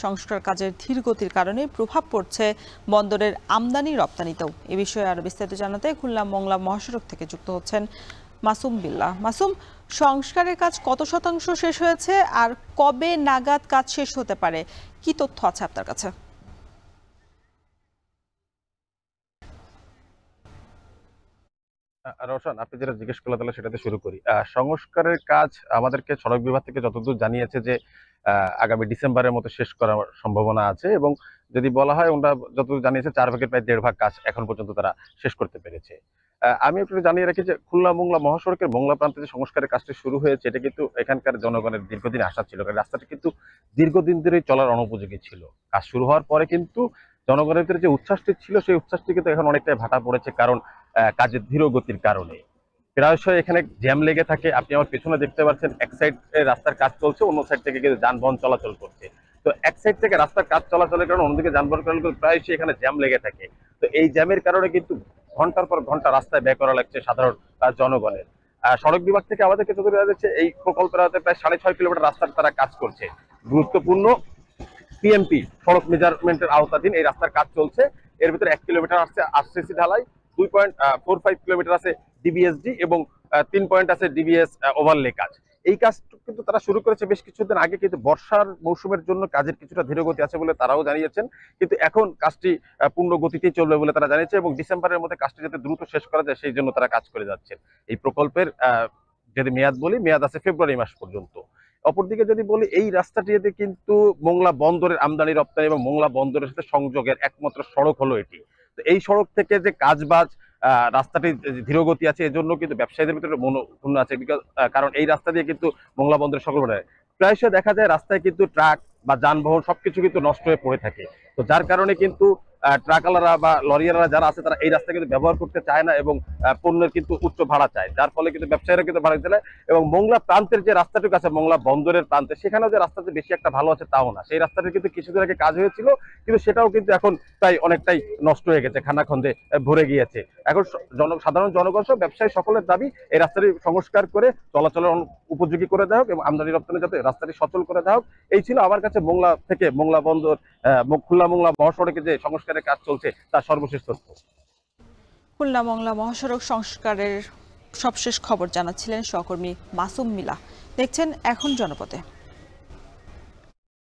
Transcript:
সংস্কার কাজের ধীর গতির কারণে প্রভাব পড়ছে বন্দরের আমদানি রপ্তানিতেও। এ বিষয়ে আরো বিস্তারিত জানাতে খুলনা মংলা মহাসড়ক থেকে যুক্ত হচ্ছেন মাসুম বিল্লাহ। মাসুম, সংস্কারের কাজ কত শতাংশ শেষ হয়েছে আর কবে নাগাদ কাজ শেষ হতে পারে, কি তথ্য আছে আপনার কাছে? রওশন, আপনি যেটা জিজ্ঞেস করলেন তাহলে সেটাতে শুরু করি। সংস্কারের কাজ আমাদেরকে সড়ক বিভাগ থেকে যতদূর জানিয়েছে যে আগামী ডিসেম্বরের মতো শেষ করার সম্ভাবনা আছে, এবং যদি বলা হয় ওনারা যতদূর জানিয়েছে 4 ভাগের প্রায় 1.5 ভাগ কাজ এখন পর্যন্ত তারা শেষ করতে পেরেছে। আমি একটু জানিয়ে রাখি যে খুলনা মোংলা মহাসড়কের মোংলা প্রান্তে যে সংস্কারের কাজটি শুরু হয়েছে এটা কিন্তু এখানকার জনগণের দীর্ঘদিন আশা ছিল, কারণ রাস্তাটি কিন্তু দীর্ঘদিন ধরেই চলার অনুপযোগী ছিল। কাজ শুরু হওয়ার পরে কিন্তু জনগণের ভিতরে যে উচ্ছ্বাসটি ছিল সেই উচ্ছ্বাসটি কিন্তু এখন অনেকটাই ভাটা পড়েছে, কারণ কাজের ধীর গতির কারণে প্রায়শই এখানে জ্যাম লেগে থাকে। আপনি আমার পেছনে দেখতে পাচ্ছেন, এক সাইড রাস্তার কাজ চলছে, অন্য সাইড থেকে কিন্তু যানবাহন চলাচল করছে। তো এক সাইড থেকে রাস্তার কাজ চলাচলের কারণে অন্যদিকে যানবাহন চলাচল প্রায়শই এখানে জ্যাম লেগে থাকে। তো এই জ্যামের কারণে কিন্তু ঘন্টার পর ঘন্টা রাস্তায় ব্যয় করা লাগছে সাধারণ জনগণের। সড়ক বিভাগ থেকে আমাদেরকে যতদূর জানা যাচ্ছে এই প্রকল্পের হাতে প্রায় 6.5 কিলোমিটার রাস্তার তারা কাজ করছে। গুরুত্বপূর্ণ পিএমপি সড়ক মেজারমেন্টের আওতাধীন এই রাস্তার কাজ চলছে। এর ভিতরে 1 কিলোমিটার আসছে আরসিসি ঢালাই, 2.45 কিলোমিটার আছে ডিবিএসডি এবং 3 পয়েন্ট আছে ডিবিএস ওভারলে কাজ। এই কাজ কিন্তু তারা শুরু করেছে বেশ কিছুদিন আগে, কিন্তু বর্ষার মৌসুমের জন্য কাজের কিছুটা ধীরগতি আছে বলে তারাও জানিয়েছেন। কিন্তু এখন কাজটি পূর্ণ গতিতেই চলবে বলে তারা জানিয়েছে, এবং ডিসেম্বরের মধ্যে কাজটি যাতে দ্রুত শেষ করা যায় সেই জন্য তারা কাজ করে যাচ্ছেন। এই প্রকল্পের যদি মেয়াদ বলি, মেয়াদ আছে ফেব্রুয়ারি মাস পর্যন্ত। অপরদিকে যদি বলি, এই রাস্তাটিতে কিন্তু মোংলা বন্দরের আমদানি রপ্তানি এবং মোংলা বন্দরের সাথে সংযোগের একমাত্র সড়ক হলো এটি। তো এই সড়ক থেকে যে কাজবাজ রাস্তাটি ধীরগতি আছে, এজন্য কিন্তু ব্যবসায়ীদের ভিতরে মনোক্ষুণ্ণ আছে, কারণ এই রাস্তা দিয়ে কিন্তু মোংলা বন্দরের সকল প্রায়শই দেখা যায় রাস্তায় কিন্তু ট্রাক বা যানবাহন সবকিছু কিন্তু নষ্ট হয়ে পড়ে থাকে। তো যার কারণে কিন্তু ট্রাকওয়ালারা বা লরিয়ালারা যারা আছে তারা এই রাস্তা কিন্তু ব্যবহার করতে চায় না, এবং পণ্যের কিন্তু উচ্চ ভাড়া চায়, যার ফলে কিন্তু ব্যবসায়ীরা কিন্তু ভাড়া দিতে। এবং মোংলা প্রান্তের যে রাস্তাটুকু আছে মোংলা বন্দরের প্রান্তে, সেখানেও যে রাস্তাটি বেশি একটা ভালো আছে তাও না। সেই রাস্তাটি কিন্তু কিছুদিন আগে কাজ হয়েছিল, কিন্তু সেটাও কিন্তু এখন প্রায় অনেকটাই নষ্ট হয়ে গেছে, খানাখন্দে ভরে গিয়েছে। এখন সাধারণ জনগণ সহ ব্যবসায়ী সকলের দাবি এই রাস্তাটি সংস্কার করে চলাচলের উপযোগী করে দেওয়া হোক এবং আমদানি রপ্তানি যাতে রাস্তাটি সচল করে দেওয়া হোক। এই ছিল আমার কাছে মোংলা থেকে মোংলা বন্দর খুলনা মোংলা মহাসড়কে যে সংস্কারের কাজ চলছে তার সর্বশেষ তথ্য। খুলনা মংলা মহাসড়ক সংস্কারের সবশেষ খবর জানাচ্ছিলেন সহকর্মী মাসুম মিলা। দেখছেন এখন জনপদে।